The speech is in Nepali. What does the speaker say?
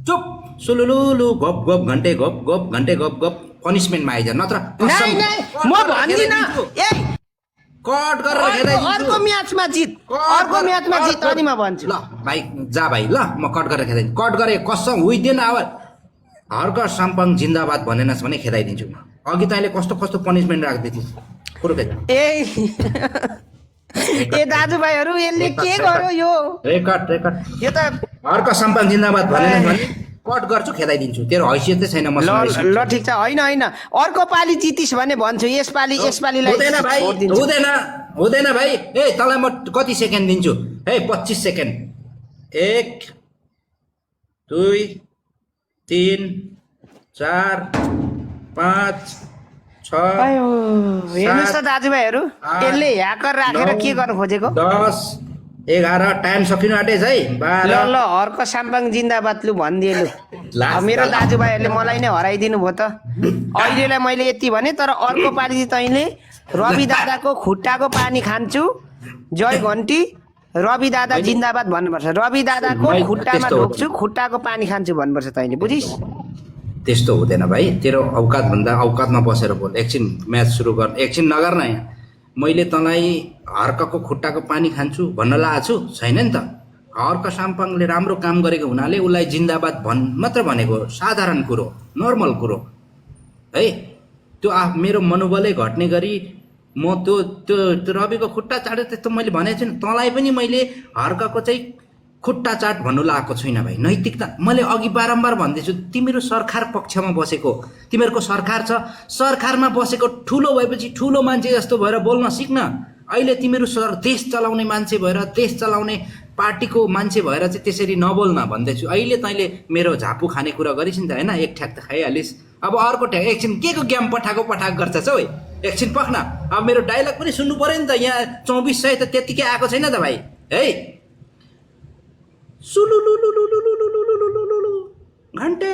चुप सुलुलुलु गप गप घन्टे गप गप घन्टे गप गप पनिसमेन्टमा आइज नत्र नहीं नहीं म भन्दिन ए कट गरेर खेदाइदिन्छु अर्को म्याचमा जित अर्को म्याचमा जित अनि म भन्छु ल भाइ जा भाइ ल म कट गरेर खेदाइदिन्छु कट गरे कसम विदिन आवर हर्क साम्पाङ जिन्दाबाद भनेनस् भने खेदाइदिन्छु म अघि तैँले कस्तो कस्तो पनिसमेन्ट राख्दै थिइस् कुरो के ए ए दाजुभाइहरू यसले के गर्यो यो रेकर्ड यो त हर्क साम्पाङ जिन्दाबाद भनेनस् भने कट गर्छु खेदाइदिन्छु तेरो हैसियत चाहिँ छैन ल मसँग ल ठिक छ होइन होइन अर्को पाली जितिस भने भन्छु यसपालिलाई हुँदैन भाइ छोडिदिन्छु। हुँदैन भाइ ए तँलाई म कति सेकेन्ड दिन्छु है 25 सेकेन्ड 1 2 3 4 5 6 आयो हेर्नुहोस् त दाजुभाइहरू आठ, यसले ह्याकर राखेर के गर्नु खोजेको 10 11 टाइम सकिनु आँटेछ है ल 12 ल हर्क साम्पाङ जिन्दाबाद लु भनिदिए लु लास्ट अब मेरो दाजुभाइहरूले मलाई नै हराइदिनु भयो त अहिलेलाई मैले यति भने तर अर्को पालि चाहिँ तैँले रवि दादाको खुट्टाको पानी खान्छु जय घन्टी रवि दादा जिन्दाबाद भन्नुपर्छ रवि दादाको मैले खुट्टामा त्यस्तो ढोक्छु खुट्टाको पानी खान्छु भन्नुपर्छ तैँले बुझिस् त्यस्तो हुँदैन भाइ तेरो औकात भन्दा औकातमा बसेर बोल एकछिन म्याच सुरु गर एकछिन नगर न यहाँ मैले तँलाई हर्कको खुट्टाको पानी खान्छु भन्न लागेको छु छैन नि त हर्क साम्पाङले राम्रो काम गरेको हुनाले उसलाई जिन्दाबाद मात्र भनेको साधारण कुरो नर्मल कुरो है त्यो मेरो मनोबलै घट्ने गरी म त्यो त्यो त्यो रविको खुट्टा चाटेर त्यस्तो मैले भनेको छु तँलाई पनि मैले हर्कको चाहिँ खुट्टा चाट भन्नु लागेको छुइनँ भाइ नैतिकता मैले अघि बारम्बार भन्दैछु तिमीहरू सरकार पक्षमा बसेको तिमीहरूको सरकार छ सरकारमा बसेको ठुलो भएपछि ठुलो मान्छे जस्तो भएर बोल्न सिक्न अहिले तिमीहरू देश चलाउने मान्छे भएर देश चलाउने पार्टीको मान्छे भएर चाहिँ त्यसरी नबोल्न भन्दैछु अहिले तैँले मेरो झापु खाने कुरा गरिस् नि त होइन एक ठ्याक त खाइहालिस् अब अर्को ठ्याक एकछिन के को गेम पठाएको गर्छस् हौ एकछिन पख्न अब मेरो डाइलग पनि सुन्नु पर्यो नि त यहाँ 2400 त त्यतिकै आएको छैन त भाइ है सुलुलुलुलुलुलुलुलुलुलुलु घन्टे